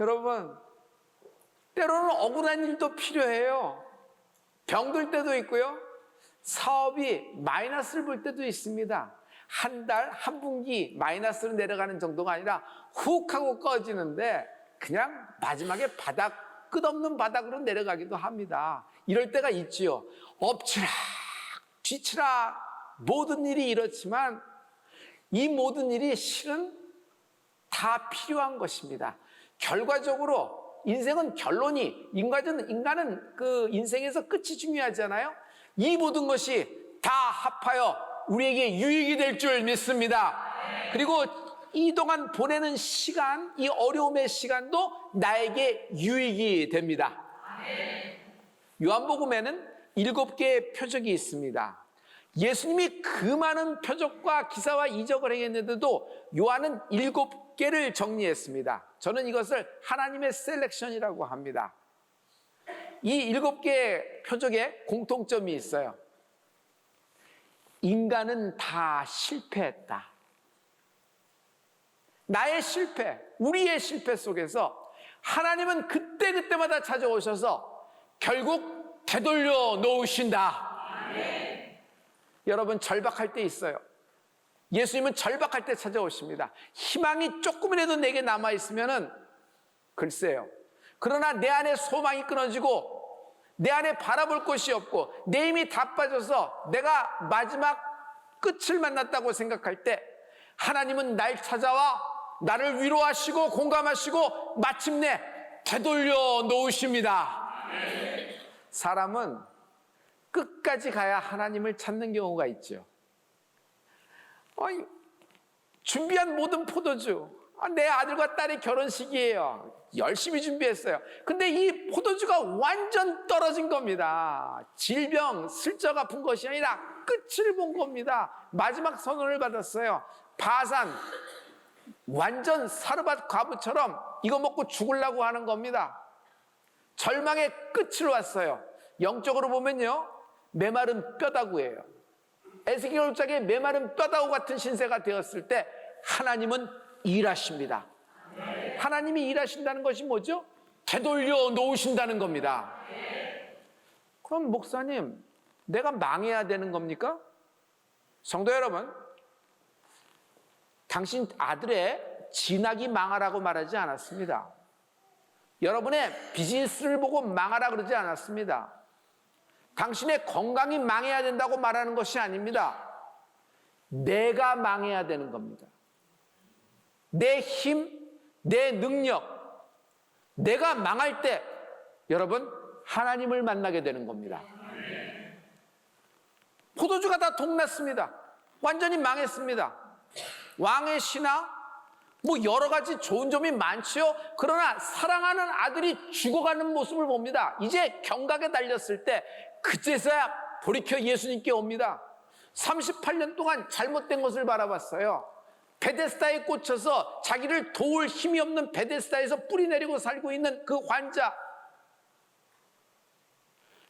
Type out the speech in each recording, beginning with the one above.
여러분, 때로는 억울한 일도 필요해요. 병들 때도 있고요. 사업이 마이너스를 볼 때도 있습니다. 한 달, 한 분기 마이너스로 내려가는 정도가 아니라 훅 하고 꺼지는데 그냥 마지막에 끝없는 바닥으로 내려가기도 합니다. 이럴 때가 있지요. 엎치락 뒤치락 모든 일이 이렇지만 이 모든 일이 실은 다 필요한 것입니다. 결과적으로 인생은 결론이, 인간은 그 인생에서 끝이 중요하잖아요. 이 모든 것이 다 합하여 우리에게 유익이 될 줄 믿습니다. 그리고 이동안 보내는 시간, 이 어려움의 시간도 나에게 유익이 됩니다. 요한복음에는 7개의 표적이 있습니다. 예수님이 그 많은 표적과 기사와 이적을 행했는데도 요한은 7개를 정리했습니다. 저는 이것을 하나님의 셀렉션이라고 합니다. 이 7개의 표적에 공통점이 있어요. 인간은 다 실패했다. 나의 실패, 우리의 실패 속에서 하나님은 그때그때마다 찾아오셔서 결국 되돌려 놓으신다. 여러분, 절박할 때 있어요. 예수님은 절박할 때 찾아오십니다. 희망이 조금이라도 내게 남아있으면은 글쎄요. 그러나 내 안에 소망이 끊어지고 내 안에 바라볼 곳이 없고 내 힘이 다 빠져서 내가 마지막 끝을 만났다고 생각할 때 하나님은 날 찾아와 나를 위로하시고 공감하시고 마침내 되돌려 놓으십니다. 사람은 끝까지 가야 하나님을 찾는 경우가 있죠. 준비한 모든 포도주, 내 아들과 딸의 결혼식이에요. 열심히 준비했어요. 근데 이 포도주가 완전 떨어진 겁니다. 질병, 슬쩍 아픈 것이 아니라 끝을 본 겁니다. 마지막 선언을 받았어요. 바산, 완전 사르밧 과부처럼 이거 먹고 죽으려고 하는 겁니다. 절망의 끝을 왔어요. 영적으로 보면요, 메마른 뼈다구예요. 에스겔 5장에 메마른 뼈다구 같은 신세가 되었을 때 하나님은 일하십니다. 하나님이 일하신다는 것이 뭐죠? 되돌려 놓으신다는 겁니다. 그럼 목사님, 내가 망해야 되는 겁니까? 성도 여러분, 당신 아들의 진학이 망하라고 말하지 않았습니다. 여러분의 비즈니스를 보고 망하라 그러지 않았습니다. 당신의 건강이 망해야 된다고 말하는 것이 아닙니다. 내가 망해야 되는 겁니다. 내 힘, 내 능력, 내가 망할 때 여러분 하나님을 만나게 되는 겁니다. 포도주가 다 동났습니다. 완전히 망했습니다. 왕의 신하, 여러 가지 좋은 점이 많지요. 그러나 사랑하는 아들이 죽어가는 모습을 봅니다. 이제 경각에 달렸을 때 그제서야 돌이켜 예수님께 옵니다. 38년 동안 잘못된 것을 바라봤어요. 베데스다에 꽂혀서 자기를 도울 힘이 없는 베데스다에서 뿌리 내리고 살고 있는 그 환자.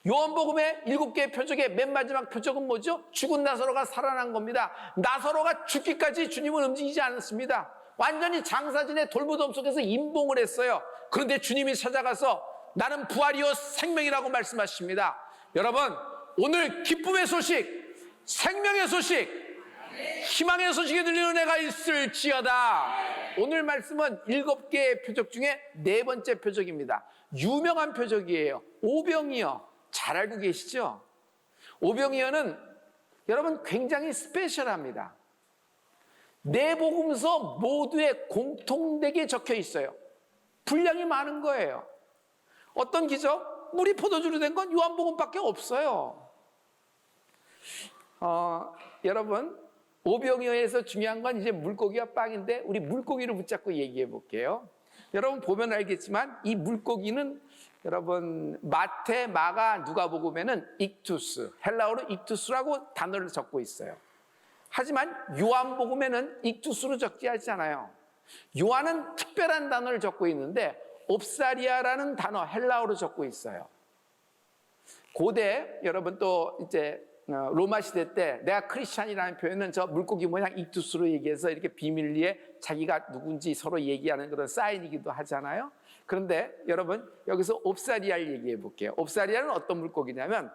요한복음의 7개의 표적의 맨 마지막 표적은 뭐죠? 죽은 나사로가 살아난 겁니다. 나사로가 죽기까지 주님은 움직이지 않았습니다. 완전히 장사진의 돌무덤 속에서 임봉을 했어요. 그런데 주님이 찾아가서 나는 부활이요 생명이라고 말씀하십니다. 여러분, 오늘 기쁨의 소식, 생명의 소식, 희망의 소식이 들리는 애가 있을지어다. 오늘 말씀은 7개의 표적 중에 4번째 표적입니다. 유명한 표적이에요. 오병이어. 잘 알고 계시죠? 오병이어는 여러분 굉장히 스페셜합니다. 네 복음서 모두에 공통되게 적혀 있어요. 분량이 많은 거예요. 어떤 기적? 물이 포도주로 된 건 요한복음밖에 없어요. 여러분, 오병이어에서 중요한 건 이제 물고기와 빵인데 우리 물고기를 붙잡고 얘기해 볼게요. 여러분 보면 알겠지만 이 물고기는 여러분 마태, 마가, 누가복음에는 익투스, 헬라어로 익투스라고 단어를 적고 있어요. 하지만 요한복음에는 익투스로 적지 않아요. 요한은 특별한 단어를 적고 있는데 옵사리아라는 단어 헬라어로 적고 있어요. 고대 여러분 또 이제 로마 시대 때 내가 크리스찬이라는 표현은 저 물고기 모양 익투스로 얘기해서 이렇게 비밀리에 자기가 누군지 서로 얘기하는 그런 사인이기도 하잖아요. 그런데 여러분 여기서 옵사리아를 얘기해 볼게요. 옵사리아는 어떤 물고기냐면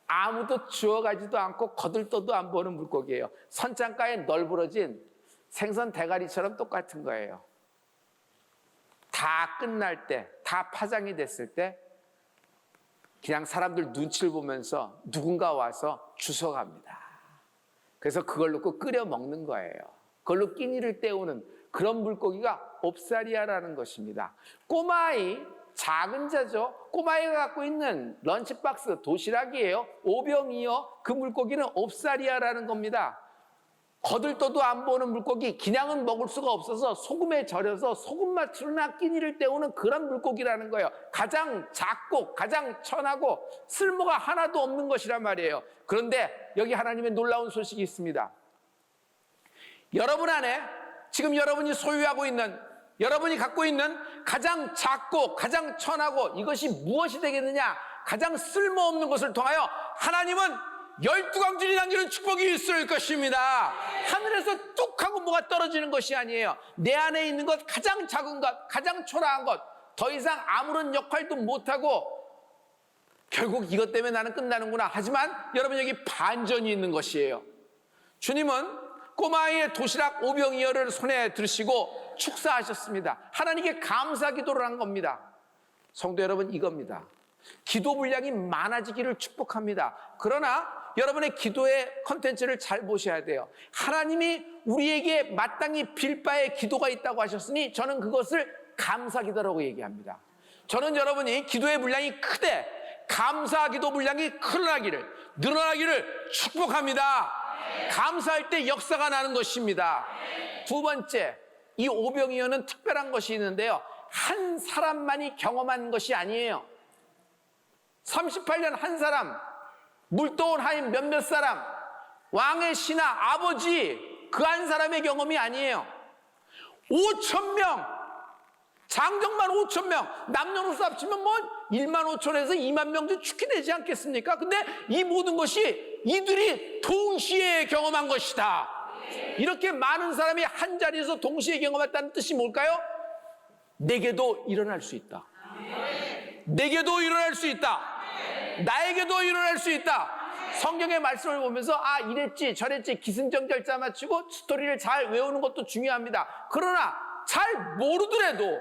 아무도 주워가지도 않고 거들떠도 안 보는 물고기예요. 선창가에 널브러진 생선 대가리처럼 똑같은 거예요. 다 끝날 때, 다 파장이 됐을 때 그냥 사람들 눈치를 보면서 누군가 와서 주워갑니다. 그래서 그걸 놓고 끓여 먹는 거예요. 그걸로 끼니를 때우는 그런 물고기가 옵사리아라는 것입니다. 꼬마아이, 작은 자죠. 꼬마아이가 갖고 있는 런치박스, 도시락이에요. 오병이어. 그 물고기는 옵사리아라는 겁니다. 거들떠도 안 보는 물고기, 그냥은 먹을 수가 없어서 소금에 절여서 소금 맛으로나 끼니를 때우는 그런 물고기라는 거예요. 가장 작고 가장 천하고 쓸모가 하나도 없는 것이란 말이에요. 그런데 여기 하나님의 놀라운 소식이 있습니다. 여러분 안에 지금 여러분이 소유하고 있는, 여러분이 갖고 있는 가장 작고 가장 천하고 이것이 무엇이 되겠느냐? 가장 쓸모없는 것을 통하여 하나님은 12광줄이 남기는 축복이 있을 것입니다. 하늘에서 뚝 하고 뭐가 떨어지는 것이 아니에요. 내 안에 있는 것, 가장 작은 것, 가장 초라한 것, 더 이상 아무런 역할도 못하고 결국 이것 때문에 나는 끝나는구나. 하지만 여러분 여기 반전이 있는 것이에요. 주님은 꼬마아이의 도시락 오병이어를 손에 들으시고 축사하셨습니다. 하나님께 감사 기도를 한 겁니다. 성도 여러분, 이겁니다. 기도 분량이 많아지기를 축복합니다. 그러나 여러분의 기도의 컨텐츠를 잘 보셔야 돼요. 하나님이 우리에게 마땅히 빌 바의 기도가 있다고 하셨으니 저는 그것을 감사 기도라고 얘기합니다. 저는 여러분이 기도의 분량이 크되 감사 기도 분량이 늘어나기를 축복합니다. 감사할 때 역사가 나는 것입니다. 두 번째, 이 오병이어는 특별한 것이 있는데요. 한 사람만이 경험한 것이 아니에요. 38년 한 사람, 물도원 하인 몇몇 사람, 왕의 신하, 아버지 그 한 사람의 경험이 아니에요. 5,000명, 장정만 5,000명, 남녀노소 합치면 뭐 1만 5천에서 2만 명도 축히 되지 않겠습니까? 근데 이 모든 것이 이들이 동시에 경험한 것이다. 이렇게 많은 사람이 한 자리에서 동시에 경험했다는 뜻이 뭘까요? 내게도 일어날 수 있다. 내게도 일어날 수 있다. 나에게도 일어날 수 있다. 성경의 말씀을 보면서 이랬지 저랬지 기승전결자 맞추고 스토리를 잘 외우는 것도 중요합니다. 그러나 잘 모르더라도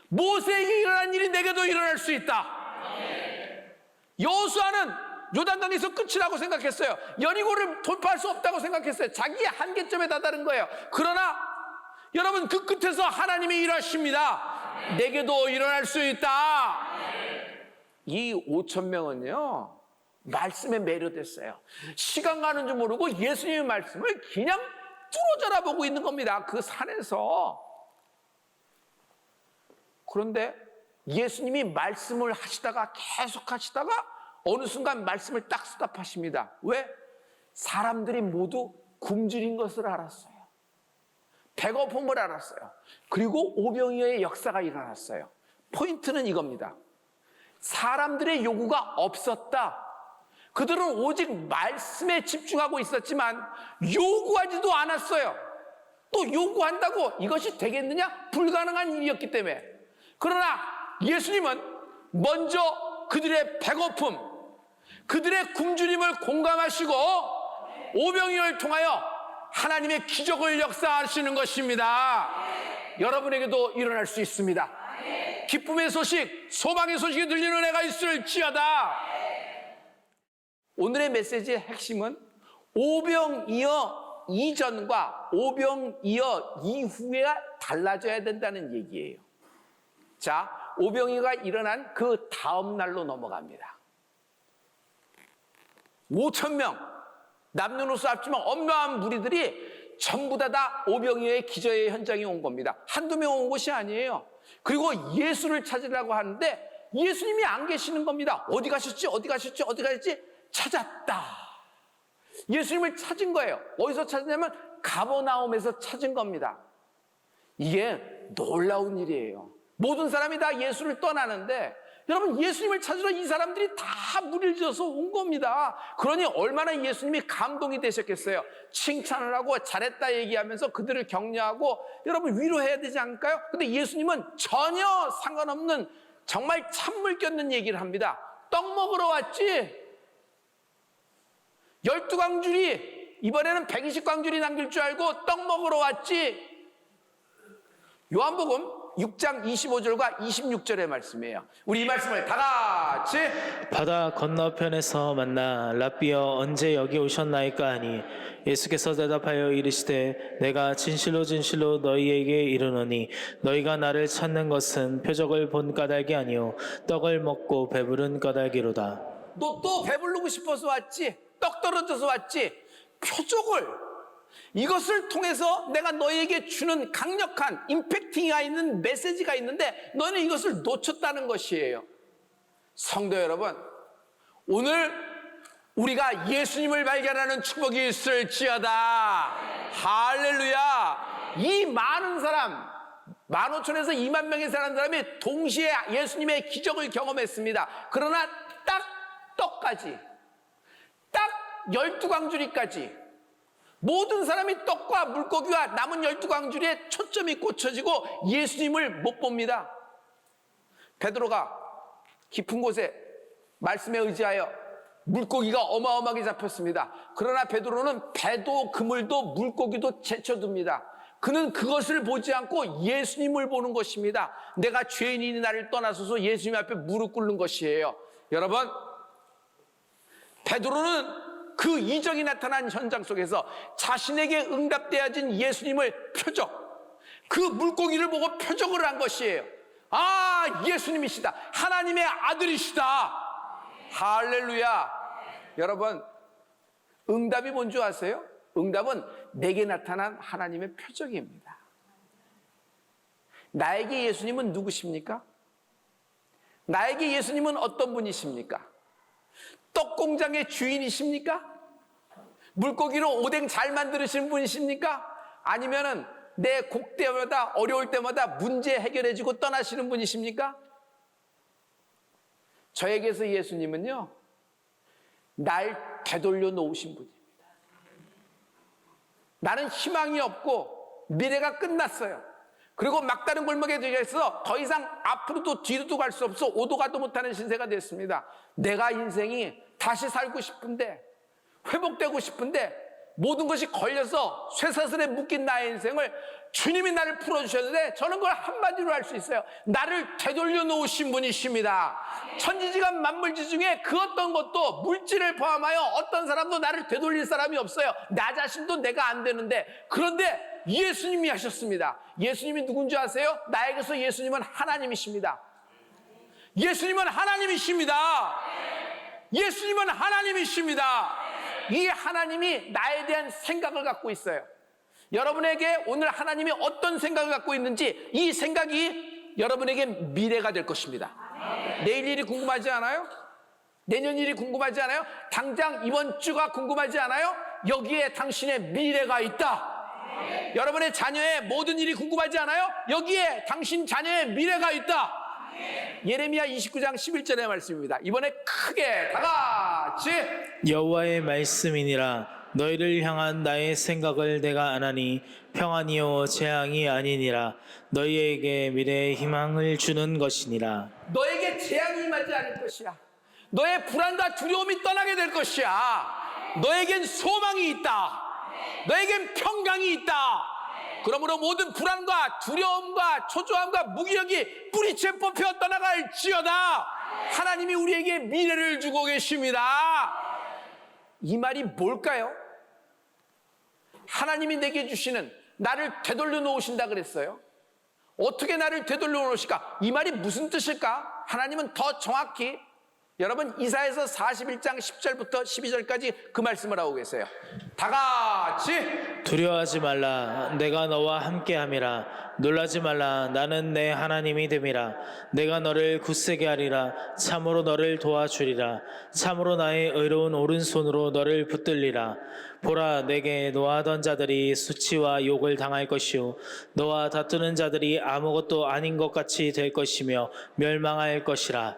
모세에게 일어난 일이 내게도 일어날 수 있다. 여호수아는 요단강에서 끝이라고 생각했어요. 여리고를 돌파할 수 없다고 생각했어요. 자기의 한계점에 다다른 거예요. 그러나 여러분 그 끝에서 하나님이 일하십니다. 내게도 일어날 수 있다. 이 5,000명은요 말씀에 매료됐어요. 시간 가는 줄 모르고 예수님의 말씀을 그냥 뚫어져라 보고 있는 겁니다. 그 산에서. 그런데 예수님이 말씀을 하시다가 계속 하시다가 어느 순간 말씀을 딱 스탑하십니다. 왜? 사람들이 모두 굶주린 것을 알았어요. 배고픔을 알았어요. 그리고 오병이어의 역사가 일어났어요. 포인트는 이겁니다. 사람들의 요구가 없었다. 그들은 오직 말씀에 집중하고 있었지만 요구하지도 않았어요. 또 요구한다고 이것이 되겠느냐? 불가능한 일이었기 때문에. 그러나 예수님은 먼저 그들의 배고픔, 그들의 굶주림을 공감하시고 오병이어를 통하여 하나님의 기적을 역사하시는 것입니다. 여러분에게도 일어날 수 있습니다. 기쁨의 소식, 소망의 소식이 들리는 애가 있을지어다. 오늘의 메시지의 핵심은 오병이어 이전과 오병이어 이후가 달라져야 된다는 얘기예요. 자, 오병이어가 일어난 그 다음 날로 넘어갑니다. 5,000명, 남녀노소 합치면 어마어마한 무리들이 전부 다 오병이어의 기저의 현장에 온 겁니다. 한두 명 온 것이 아니에요. 그리고 예수를 찾으려고 하는데 예수님이 안 계시는 겁니다. 어디 가셨지? 찾았다. 예수님을 찾은 거예요. 어디서 찾았냐면 가버나움에서 찾은 겁니다. 이게 놀라운 일이에요. 모든 사람이 다 예수를 떠나는데 여러분, 예수님을 찾으러 이 사람들이 다 무리를 지어서 온 겁니다. 그러니 얼마나 예수님이 감동이 되셨겠어요. 칭찬을 하고 잘했다 얘기하면서 그들을 격려하고 여러분 위로해야 되지 않을까요? 근데 예수님은 전혀 상관없는 정말 찬물 꼈는 얘기를 합니다. 떡 먹으러 왔지? 12광줄이 이번에는 120광줄이 남길 줄 알고 떡 먹으러 왔지? 요한복음 6장 25절과 26절의 말씀이에요. 우리 이 말씀을 다 같이 바다 건너편에서 만나 랍비여 언제 여기 오셨나이까 하니 예수께서 대답하여 이르시되 내가 진실로 진실로 너희에게 이르노니 너희가 나를 찾는 것은 표적을 본 까닭이 아니요 떡을 먹고 배부른 까닭이로다. 너 또 배부르고 싶어서 왔지? 떡 떨어져서 왔지? 표적을 이것을 통해서 내가 너희에게 주는 강력한 임팩팅이 있는 메시지가 있는데 너는 이것을 놓쳤다는 것이에요. 성도 여러분, 오늘 우리가 예수님을 발견하는 축복이 있을지어다. 할렐루야. 이 많은 사람 15,000에서 2만 명의 사람이 동시에 예수님의 기적을 경험했습니다. 그러나 딱 떡까지, 딱 12광주리까지 모든 사람이 떡과 물고기와 남은 12광주리에 초점이 꽂혀지고 예수님을 못 봅니다. 베드로가 깊은 곳에 말씀에 의지하여 물고기가 어마어마하게 잡혔습니다. 그러나 베드로는 배도 그물도 물고기도 제쳐둡니다. 그는 그것을 보지 않고 예수님을 보는 것입니다. 내가 죄인이니 나를 떠나소서 예수님 앞에 무릎 꿇는 것이에요. 여러분, 베드로는 그 이적이 나타난 현장 속에서 자신에게 응답되어진 예수님을 표적, 그 물고기를 보고 표적을 한 것이에요. 아, 예수님이시다. 하나님의 아들이시다. 할렐루야. 여러분, 응답이 뭔지 아세요? 응답은 내게 나타난 하나님의 표적입니다. 나에게 예수님은 누구십니까? 나에게 예수님은 어떤 분이십니까? 떡공장의 주인이십니까? 물고기로 오뎅 잘 만드시는 분이십니까? 아니면은 내 곡때마다 어려울 때마다 문제 해결해주고 떠나시는 분이십니까? 저에게서 예수님은요, 날 되돌려 놓으신 분입니다. 나는 희망이 없고 미래가 끝났어요. 그리고 막다른 골목에 들어서 더 이상 앞으로도 뒤로도 갈 수 없어 오도 가도 못하는 신세가 됐습니다. 내가 인생이 다시 살고 싶은데, 회복되고 싶은데 모든 것이 걸려서 쇠사슬에 묶인 나의 인생을 주님이 나를 풀어주셨는데 저는 그걸 한마디로 할 수 있어요. 나를 되돌려 놓으신 분이십니다. 천지지간 만물지 중에 그 어떤 것도 물질을 포함하여 어떤 사람도 나를 되돌릴 사람이 없어요. 나 자신도 내가 안 되는데, 그런데 예수님이 하셨습니다. 예수님이 누군지 아세요? 나에게서 예수님은 하나님이십니다. 예수님은 하나님이십니다. 예수님은 하나님이십니다. 이 하나님이 나에 대한 생각을 갖고 있어요. 여러분에게 오늘 하나님이 어떤 생각을 갖고 있는지, 이 생각이 여러분에게 미래가 될 것입니다. 내일 일이 궁금하지 않아요? 내년 일이 궁금하지 않아요? 당장 이번 주가 궁금하지 않아요? 여기에 당신의 미래가 있다. 여러분의 자녀의 모든 일이 궁금하지 않아요? 여기에 당신 자녀의 미래가 있다. 예레미야 29장 11절의 말씀입니다. 이번에 크게 다 같이 여호와의 말씀이니라 너희를 향한 나의 생각을 내가 아나니 평안이요 재앙이 아니니라 너희에게 미래의 희망을 주는 것이니라. 너에게 재앙이 임하지 않을 것이야. 너의 불안과 두려움이 떠나게 될 것이야. 너에겐 소망이 있다. 너에겐 평강이 있다. 그러므로 모든 불안과 두려움과 초조함과 무기력이 뿌리채 뽑혀 떠나갈지어다. 하나님이 우리에게 미래를 주고 계십니다. 이 말이 뭘까요? 하나님이 내게 주시는, 나를 되돌려 놓으신다 그랬어요. 어떻게 나를 되돌려 놓으실까? 이 말이 무슨 뜻일까? 하나님은 더 정확히 여러분 이사야서 41장 10절부터 12절까지 그 말씀을 하고 계세요. 다 같이 두려워하지 말라 내가 너와 함께함이라 놀라지 말라 나는 내 하나님이 됨이라 내가 너를 굳세게 하리라 참으로 너를 도와주리라 참으로 나의 의로운 오른손으로 너를 붙들리라 보라 내게 노하던 자들이 수치와 욕을 당할 것이요 너와 다투는 자들이 아무것도 아닌 것 같이 될 것이며 멸망할 것이라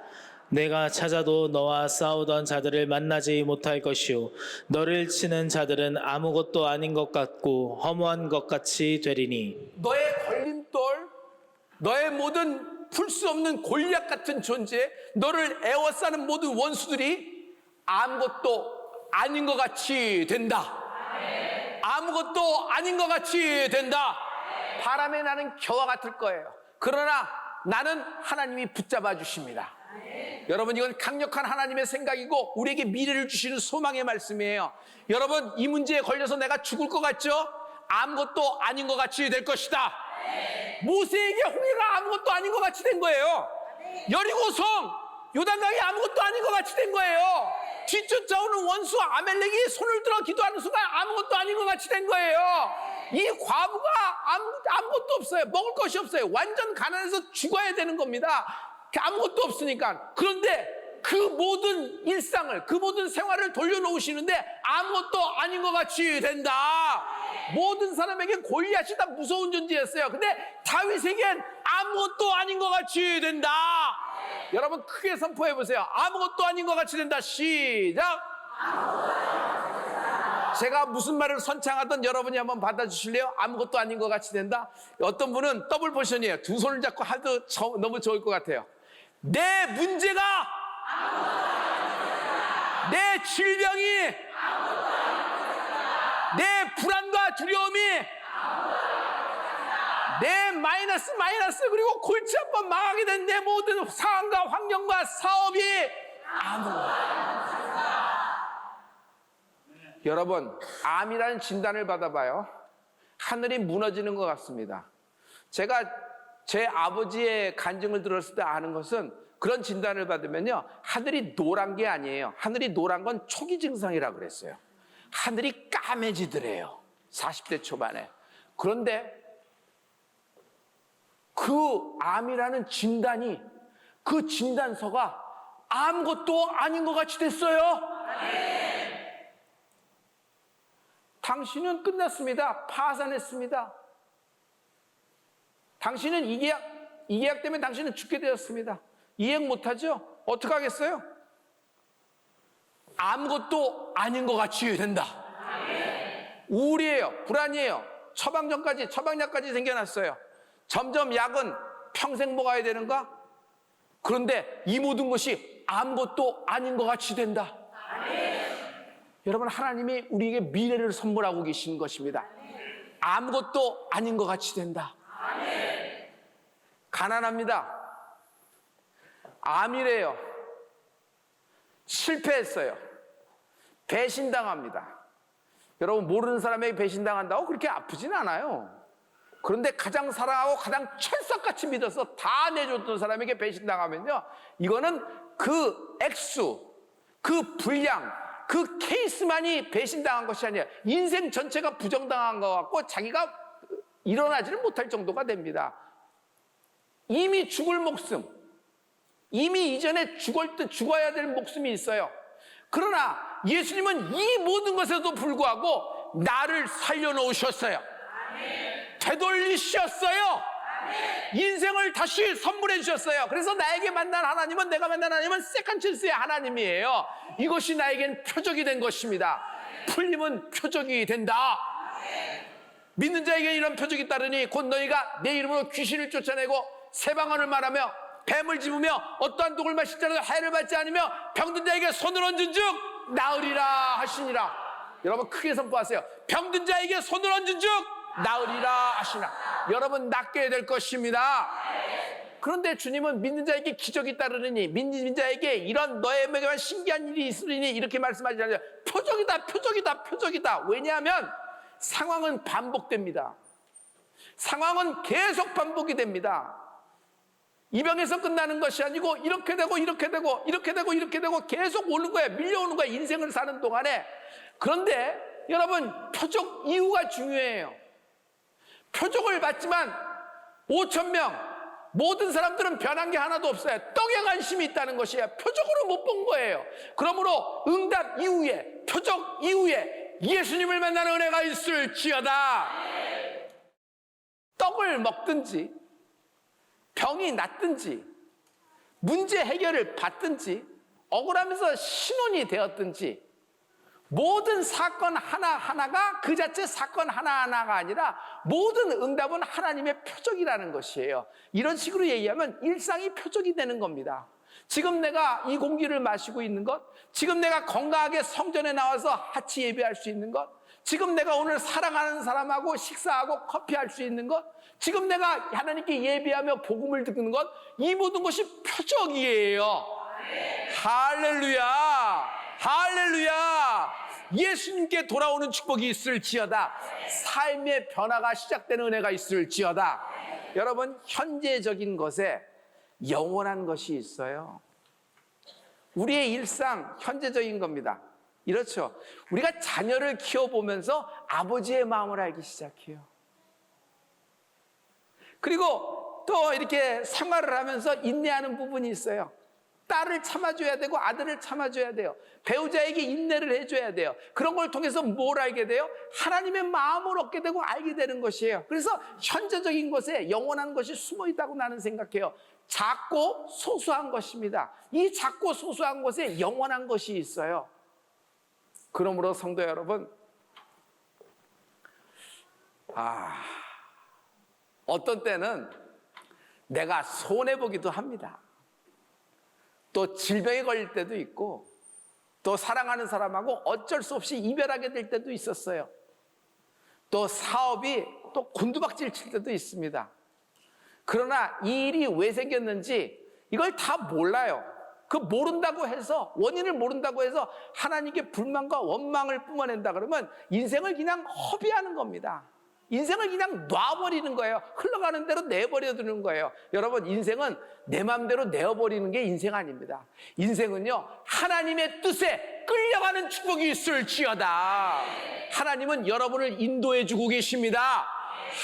내가 찾아도 너와 싸우던 자들을 만나지 못할 것이요 너를 치는 자들은 아무것도 아닌 것 같고 허무한 것 같이 되리니 너의 걸림돌, 너의 모든 풀 수 없는 골략 같은 존재, 너를 애워싸는 모든 원수들이 아무것도 아닌 것 같이 된다. 아무것도 아닌 것 같이 된다. 바람에 나는 겨와 같을 거예요. 그러나 나는 하나님이 붙잡아 주십니다. 여러분 이건 강력한 하나님의 생각이고 우리에게 미래를 주시는 소망의 말씀이에요. 여러분 이 문제에 걸려서 내가 죽을 것 같죠? 아무것도 아닌 것 같이 될 것이다. 모세에게 홍해가 아무것도 아닌 것 같이 된 거예요. 여리고성 요단강이 아무것도 아닌 것 같이 된 거예요. 뒤쫓아오는 원수 아멜렉이 손을 들어 기도하는 순간 아무것도 아닌 것 같이 된 거예요. 이 과부가 아무것도 없어요. 먹을 것이 없어요. 완전 가난해서 죽어야 되는 겁니다. 아무것도 없으니까. 그런데 그 모든 일상을, 그 모든 생활을 돌려놓으시는데 아무것도 아닌 것 같이 된다. 모든 사람에게 골리앗이 다 무서운 존재였어요. 근데 다윗에겐 아무것도 아닌 것 같이 된다. 여러분 크게 선포해 보세요. 아무것도 아닌 것 같이 된다. 시작. 제가 무슨 말을 선창하던 여러분이 한번 받아주실래요? 아무것도 아닌 것 같이 된다. 어떤 분은 더블 포션이에요. 두 손을 잡고 하도 너무 좋을 것 같아요. 내 문제가 내 질병이 내 불안과 두려움이 내 마이너스 그리고 골치 한번 망하게 된 내 모든 상황과 환경과 사업이 여러분 암이라는 진단을 받아봐요. 하늘이 무너지는 것 같습니다. 제가 제 아버지의 간증을 들었을 때 아는 것은 그런 진단을 받으면요 하늘이 노란 게 아니에요. 하늘이 노란 건 초기 증상이라고 그랬어요. 하늘이 까매지더래요. 40대 초반에. 그런데 그 암이라는 진단이 그 진단서가 아무것도 아닌 것 같이 됐어요. 당신은 끝났습니다. 파산했습니다. 당신은 이 계약 때문에 당신은 죽게 되었습니다. 이행 못하죠? 어떡하겠어요? 아무것도 아닌 것 같이 된다. 우울이에요. 불안이에요. 처방약까지 생겨났어요. 점점 약은 평생 먹어야 되는가? 그런데 이 모든 것이 아무것도 아닌 것 같이 된다. 여러분 하나님이 우리에게 미래를 선물하고 계신 것입니다. 아무것도 아닌 것 같이 된다. 가난합니다. 암이래요. 실패했어요. 배신당합니다. 여러분 모르는 사람에게 배신당한다고 그렇게 아프진 않아요. 그런데 가장 사랑하고 가장 철석같이 믿어서 다 내줬던 사람에게 배신당하면요 이거는 그 액수, 그 분량, 그 케이스만이 배신당한 것이 아니라 인생 전체가 부정당한 것 같고 자기가 일어나지를 못할 정도가 됩니다. 이미 죽을 목숨, 이미 이전에 죽어야 될 목숨이 있어요. 그러나 예수님은 이 모든 것에도 불구하고 나를 살려놓으셨어요. 되돌리셨어요. 인생을 다시 선물해 주셨어요. 그래서 나에게 만난 하나님은, 내가 만난 하나님은 세컨 찬스의 하나님이에요. 이것이 나에겐 표적이 된 것입니다. 풀림은 표적이 된다. 믿는 자에게 이런 표적이 따르니 곧 너희가 내 이름으로 귀신을 쫓아내고 새방언을 말하며 뱀을 집으며 어떠한 독을 마실 자라도 해를 받지 않으며 병든 자에게 손을 얹은 즉 나으리라 하시니라. 여러분 크게 선포하세요. 병든 자에게 손을 얹은 즉 나으리라 하시나. 여러분 낫게 될 것입니다. 그런데 주님은 믿는 자에게 기적이 따르느니, 믿는 자에게 이런 너에게만 신기한 일이 있으리니 이렇게 말씀하지 않아요. 표적이다. 왜냐하면 상황은 반복됩니다. 상황은 계속 반복이 됩니다. 입양에서 끝나는 것이 아니고 이렇게 되고 이렇게 되고 이렇게 되고 이렇게 되고 계속 오는 거예요. 밀려오는 거예요. 인생을 사는 동안에. 그런데 여러분, 표적 이유가 중요해요. 표적을 받지만 5,000명 모든 사람들은 변한 게 하나도 없어요. 떡에 관심이 있다는 것이에요. 표적으로 못 본 거예요. 그러므로 응답 이후에, 표적 이후에 예수님을 만나는 은혜가 있을지어다. 떡을 먹든지 병이 낫든지 문제 해결을 받든지 억울하면서 신혼이 되었든지 모든 사건 하나하나가 그 자체 사건 하나하나가 아니라 모든 응답은 하나님의 표적이라는 것이에요. 이런 식으로 얘기하면 일상이 표적이 되는 겁니다. 지금 내가 이 공기를 마시고 있는 것, 지금 내가 건강하게 성전에 나와서 하치 예배할 수 있는 것, 지금 내가 오늘 사랑하는 사람하고 식사하고 커피할 수 있는 것, 지금 내가 하나님께 예배하며 복음을 듣는 것, 이 모든 것이 표적이에요. 할렐루야! 할렐루야! 예수님께 돌아오는 축복이 있을지어다. 삶의 변화가 시작되는 은혜가 있을지어다. 여러분, 현재적인 것에 영원한 것이 있어요. 우리의 일상 현재적인 겁니다. 이렇죠. 우리가 자녀를 키워보면서 아버지의 마음을 알기 시작해요. 그리고 또 이렇게 생활을 하면서 인내하는 부분이 있어요. 딸을 참아줘야 되고 아들을 참아줘야 돼요. 배우자에게 인내를 해줘야 돼요. 그런 걸 통해서 뭘 알게 돼요? 하나님의 마음을 얻게 되고 알게 되는 것이에요. 그래서 현재적인 것에 영원한 것이 숨어 있다고 나는 생각해요. 작고 소소한 것입니다. 이 작고 소소한 것에 영원한 것이 있어요. 그러므로 성도 여러분, 어떤 때는 내가 손해보기도 합니다. 또 질병에 걸릴 때도 있고 또 사랑하는 사람하고 어쩔 수 없이 이별하게 될 때도 있었어요. 또 사업이 또 곤두박질 칠 때도 있습니다. 그러나 이 일이 왜 생겼는지 이걸 다 몰라요. 그 모른다고 해서, 원인을 모른다고 해서 하나님께 불만과 원망을 뿜어낸다 그러면 인생을 그냥 허비하는 겁니다. 인생을 그냥 놔버리는 거예요. 흘러가는 대로 내버려두는 거예요. 여러분, 인생은 내 마음대로 내어버리는 게 인생 아닙니다. 인생은요, 하나님의 뜻에 끌려가는 축복이 있을지어다. 하나님은 여러분을 인도해주고 계십니다.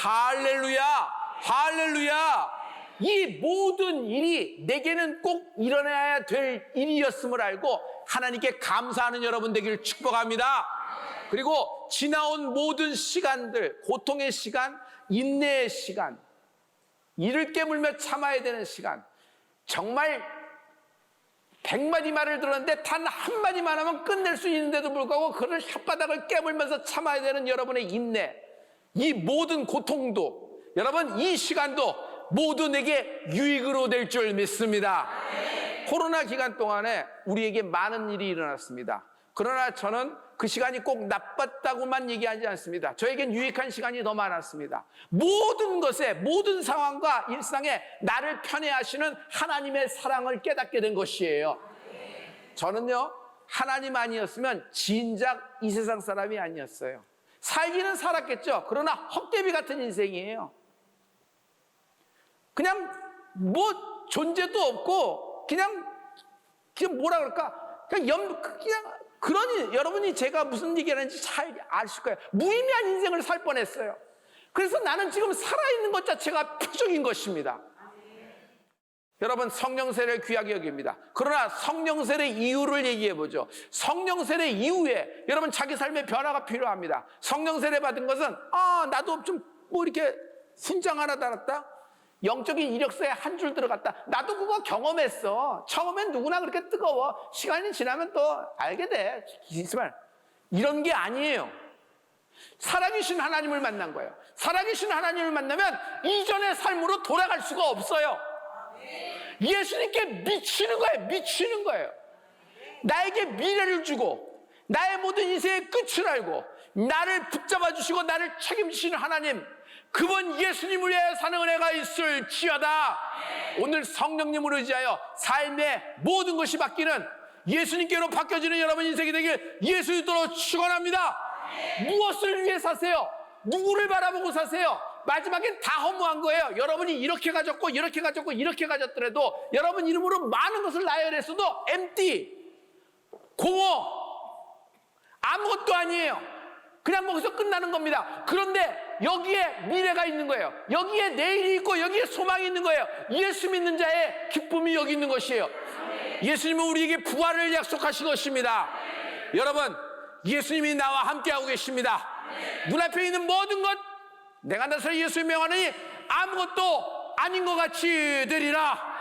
할렐루야! 할렐루야! 이 모든 일이 내게는 꼭 일어나야 될 일이었음을 알고 하나님께 감사하는 여러분 되기를 축복합니다. 그리고 지나온 모든 시간들, 고통의 시간, 인내의 시간, 이를 깨물며 참아야 되는 시간, 정말 100마디 말을 들었는데 단 한마디만 하면 끝낼 수 있는데도 불구하고 그를 혓바닥을 깨물면서 참아야 되는 여러분의 인내, 이 모든 고통도, 여러분 이 시간도 모두 내게 유익으로 될 줄 믿습니다. 코로나 기간 동안에 우리에게 많은 일이 일어났습니다. 그러나 저는 그 시간이 꼭 나빴다고만 얘기하지 않습니다. 저에겐 유익한 시간이 더 많았습니다. 모든 것에, 모든 상황과 일상에 나를 편애하시는 하나님의 사랑을 깨닫게 된 것이에요. 저는요, 하나님 아니었으면 진작 이 세상 사람이 아니었어요. 살기는 살았겠죠. 그러나 헛개비 같은 인생이에요. 그냥 뭐 존재도 없고 그냥 뭐라 그럴까? 그냥 그러니 여러분이 제가 무슨 얘기하는지 잘 아실 거예요. 무의미한 인생을 살 뻔했어요. 그래서 나는 지금 살아있는 것 자체가 표적인 것입니다. 여러분, 성령 세례를 귀하게 여깁니다. 그러나 성령 세례 이유를 얘기해보죠. 성령 세례 이후에 여러분 자기 삶의 변화가 필요합니다. 성령 세례 받은 것은 나도 좀 뭐 이렇게 훈장 하나 달았다, 영적인 이력서에 한 줄 들어갔다, 나도 그거 경험했어. 처음엔 누구나 그렇게 뜨거워. 시간이 지나면 또 알게 돼. 이런 게 아니에요. 살아계신 하나님을 만난 거예요. 살아계신 하나님을 만나면 이전의 삶으로 돌아갈 수가 없어요. 예수님께 미치는 거예요. 미치는 거예요. 나에게 미래를 주고 나의 모든 인생의 끝을 알고 나를 붙잡아 주시고 나를 책임지시는 하나님, 그분 예수님을 위해 사는 은혜가 있을지어다. 오늘 성령님을 의지하여 삶의 모든 것이 바뀌는, 예수님께로 바뀌어지는 여러분 인생이 되길 예수 이름으로 축원합니다. 무엇을 위해 사세요? 누구를 바라보고 사세요? 마지막엔 다 허무한 거예요. 여러분이 이렇게 가졌고 이렇게 가졌고 이렇게 가졌더라도 여러분 이름으로 많은 것을 나열했어도 empty, 공허, 아무것도 아니에요. 그냥 거기서 끝나는 겁니다. 그런데 여기에 미래가 있는 거예요. 여기에 내일이 있고 여기에 소망이 있는 거예요. 예수 믿는 자의 기쁨이 여기 있는 것이에요. 예수님은 우리에게 부활을 약속하신 것입니다. 여러분, 예수님이 나와 함께하고 계십니다. 눈앞에 있는 모든 것, 내가 나서 예수의 명하느니 아무것도 아닌 것 같이 되리라.